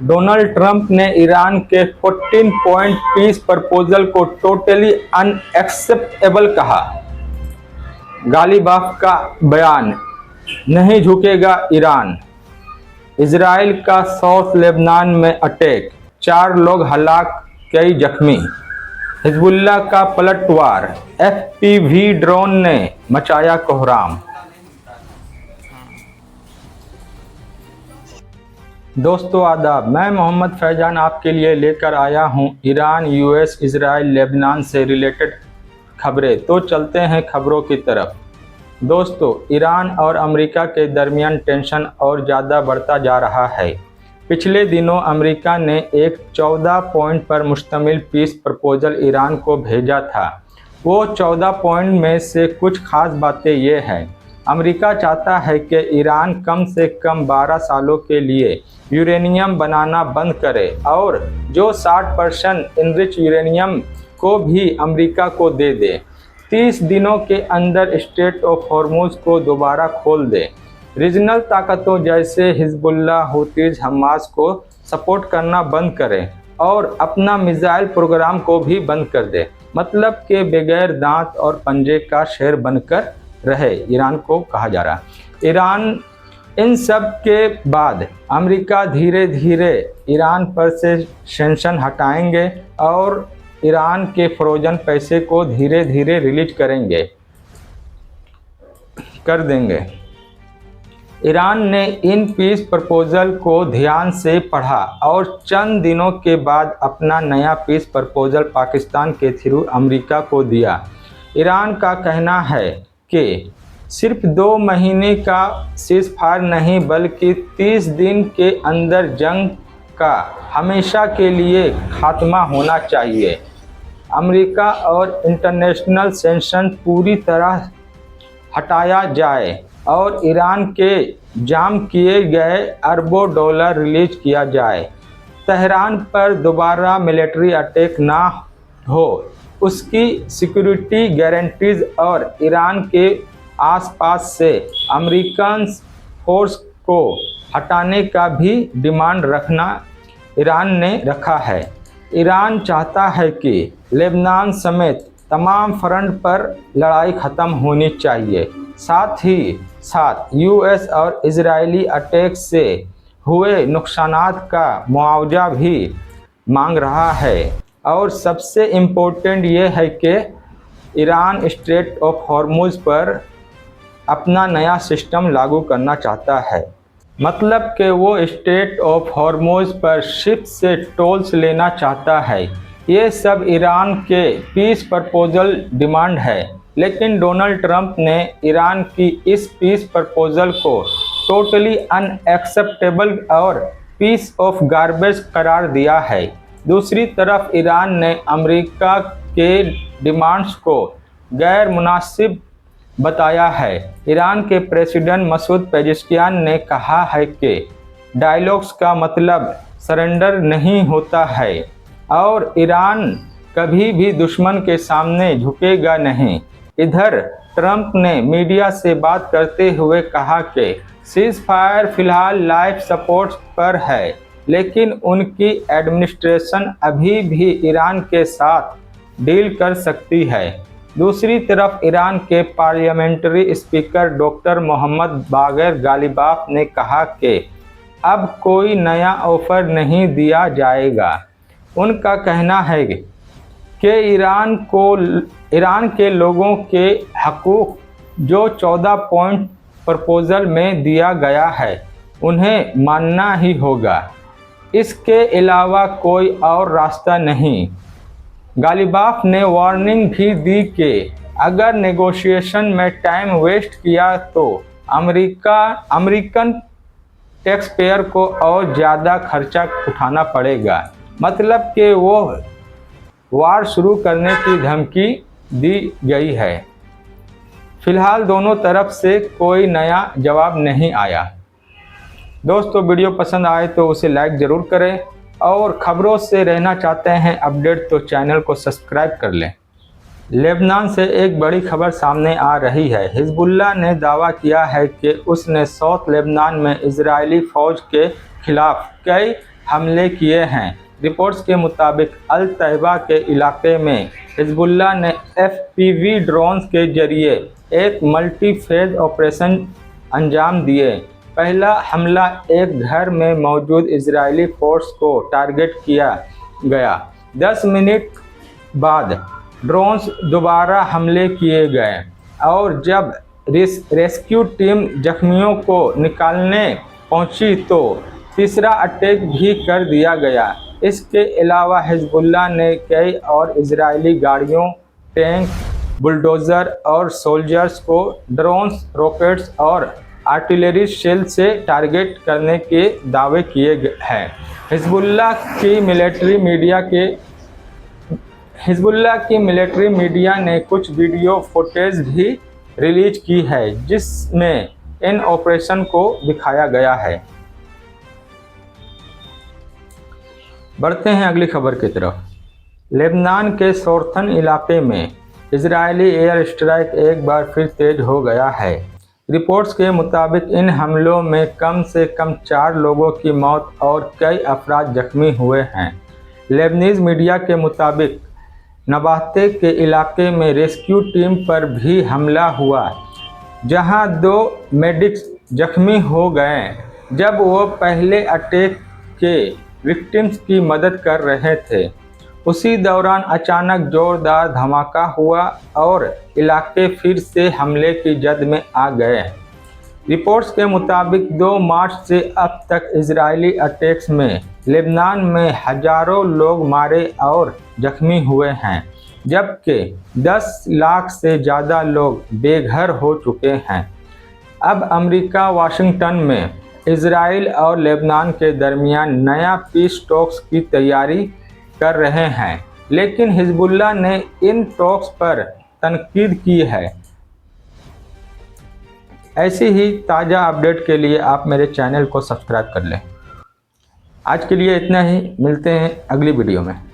Donald Trump ने Iran के 14 point piece proposal को टोटली अनएक्सेप्टेबल कहा। गालिबाफ का बयान, नहीं झुकेगा ईरान। इजराइल का साउथ लेबनान में अटैक, 4 लोग हलाक, कई जख्मी। हिजबुल्लाह का पलटवार, एफपीवी ड्रोन ने मचाया कोहराम। दोस्तों आदाब, मैं मोहम्मद फैजान आपके लिए लेकर आया हूं ईरान, यूएस, इजराइल, लेबनान से रिलेटेड खबरें। तो चलते हैं खबरों की तरफ। दोस्तों, ईरान और अमेरिका के दरमियान टेंशन और ज़्यादा बढ़ता जा रहा है। पिछले दिनों अमेरिका ने एक 14 पॉइंट पर मुश्तमिल पीस प्रपोजल ईरान को भेजा था। वो 14 पॉइंट में से कुछ खास बातें ये हैं। अमेरिका चाहता है कि ईरान कम से कम 12 सालों के लिए यूरेनियम बनाना बंद करे और जो 60% इनरिच यूरेनियम को भी अमेरिका को दे दे। 30 दिनों के अंदर स्ट्रेट ऑफ हॉर्मुज को दोबारा खोल दे। रीजनल ताकतों जैसे हिजबुल्लाह, हूतीज, हमास को सपोर्ट करना बंद करे और अपना मिसाइल प्रोग्राम को भी बंद कर दे। मतलब के बगैर दांत और पंजे का शेर बनकर रहे, ईरान को कहा जा रहा है। ईरान इन सब के बाद अमेरिका धीरे धीरे ईरान पर से सैंक्शन हटाएंगे और ईरान के फ्रोजन पैसे को धीरे धीरे रिलीज कर देंगे। ईरान ने इन पीस प्रपोजल को ध्यान से पढ़ा और चंद दिनों के बाद अपना नया पीस प्रपोजल पाकिस्तान के थ्रू अमेरिका को दिया। ईरान का कहना है कि सिर्फ 2 महीने का सीज़फायर नहीं बल्कि 30 दिन के अंदर जंग का हमेशा के लिए खात्मा होना चाहिए। अमेरिका और इंटरनेशनल सैंक्शन पूरी तरह हटाया जाए और ईरान के जाम किए गए अरबों डॉलर रिलीज किया जाए। तेहरान पर दोबारा मिलिट्री अटैक ना हो, उसकी सिक्योरिटी गारंटीज और ईरान के आसपास से अमेरिकन फोर्स को हटाने का भी डिमांड रखना ईरान ने रखा है। ईरान चाहता है कि लेबनान समेत तमाम फ्रंट पर लड़ाई ख़त्म होनी चाहिए। साथ ही साथ यूएस और इजरायली अटैक से हुए नुकसानात का मुआवजा भी मांग रहा है। और सबसे इम्पोर्टेंट ये है कि ईरान स्ट्रेट ऑफ हॉर्मुज पर अपना नया सिस्टम लागू करना चाहता है। मतलब कि वो स्ट्रेट ऑफ हॉर्मुज पर शिप से टोल्स लेना चाहता है। ये सब ईरान के पीस प्रपोजल डिमांड है, लेकिन डोनाल्ड ट्रंप ने ईरान की इस पीस प्रपोजल को टोटली अनएक्सेप्टेबल और पीस ऑफ गार्बेज करार दिया है। दूसरी तरफ ईरान ने अमेरिका के डिमांड्स को गैर मुनासिब बताया है। ईरान के प्रेसिडेंट मसूद पेजेश्कियान ने कहा है कि डायलॉग्स का मतलब सरेंडर नहीं होता है और ईरान कभी भी दुश्मन के सामने झुकेगा नहीं। इधर ट्रंप ने मीडिया से बात करते हुए कहा कि सीज फायर फिलहाल लाइफ सपोर्ट पर है, लेकिन उनकी एडमिनिस्ट्रेशन अभी भी ईरान के साथ डील कर सकती है। दूसरी तरफ ईरान के पार्लियामेंट्री स्पीकर डॉक्टर मोहम्मद बागर गालिबाफ ने कहा कि अब कोई नया ऑफर नहीं दिया जाएगा। उनका कहना है कि ईरान के लोगों के हकूक़ जो 14 पॉइंट प्रपोजल में दिया गया है उन्हें मानना ही होगा। इसके अलावा कोई और रास्ता नहीं। गालिबाफ ने वार्निंग भी दी कि अगर नेगोशिएशन में टाइम वेस्ट किया तो अमेरिकन टैक्स पेयर को और ज़्यादा खर्चा उठाना पड़ेगा। मतलब कि वो वार शुरू करने की धमकी दी गई है। फिलहाल दोनों तरफ से कोई नया जवाब नहीं आया। दोस्तों, वीडियो पसंद आए तो उसे लाइक ज़रूर करें और ख़बरों से रहना चाहते हैं अपडेट तो चैनल को सब्सक्राइब कर लें। लेबनान से एक बड़ी खबर सामने आ रही है। हिजबुल्लाह ने दावा किया है कि उसने साउथ लेबनान में इजरायली फ़ौज के खिलाफ कई हमले किए हैं। रिपोर्ट्स के मुताबिक अल तैबा के इलाके में हिजबुल्लाह ने FPV ड्रोन्स के जरिए एक मल्टी फेज ऑपरेशन अंजाम दिए। पहला हमला एक घर में मौजूद इजरायली फोर्स को टारगेट किया गया। 10 मिनट बाद ड्रोन्स दोबारा हमले किए गए और जब रेस्क्यू टीम जख्मियों को निकालने पहुंची तो तीसरा अटैक भी कर दिया गया। इसके अलावा हिजबुल्लाह ने कई और इजरायली गाड़ियों, टैंक, बुलडोज़र और सोल्जर्स को ड्रोन्स, रॉकेट्स और आर्टिलरी शेल से टारगेट करने के दावे किए हैं। हिजबुल्लाह की मिलिट्री मीडिया ने कुछ वीडियो फुटेज भी रिलीज की है जिसमें इन ऑपरेशन को दिखाया गया है। बढ़ते हैं अगली खबर की तरफ। लेबनान के सोर्थन इलाके में इजरायली एयर स्ट्राइक एक बार फिर तेज हो गया है। रिपोर्ट्स के मुताबिक इन हमलों में कम से कम 4 लोगों की मौत और कई अफराद जख्मी हुए हैं। लेबनीज मीडिया के मुताबिक नबाते के इलाके में रेस्क्यू टीम पर भी हमला हुआ, जहां 2 मेडिक्स जख्मी हो गए जब वो पहले अटैक के विक्टिम्स की मदद कर रहे थे। उसी दौरान अचानक जोरदार धमाका हुआ और इलाके फिर से हमले की जद में आ गए। रिपोर्ट्स के मुताबिक 2 मार्च से अब तक इजरायली अटैक्स में लेबनान में हजारों लोग मारे और जख्मी हुए हैं, जबकि 10 लाख से ज़्यादा लोग बेघर हो चुके हैं। अब अमेरिका वाशिंगटन में इजराइल और लेबनान के दरमियान नया पीस टॉक्स की तैयारी कर रहे हैं, लेकिन हिजबुल्लाह ने इन टॉक्स पर तनकीद की है। ऐसी ही ताज़ा अपडेट के लिए आप मेरे चैनल को सब्सक्राइब कर लें। आज के लिए इतना ही, मिलते हैं अगली वीडियो में।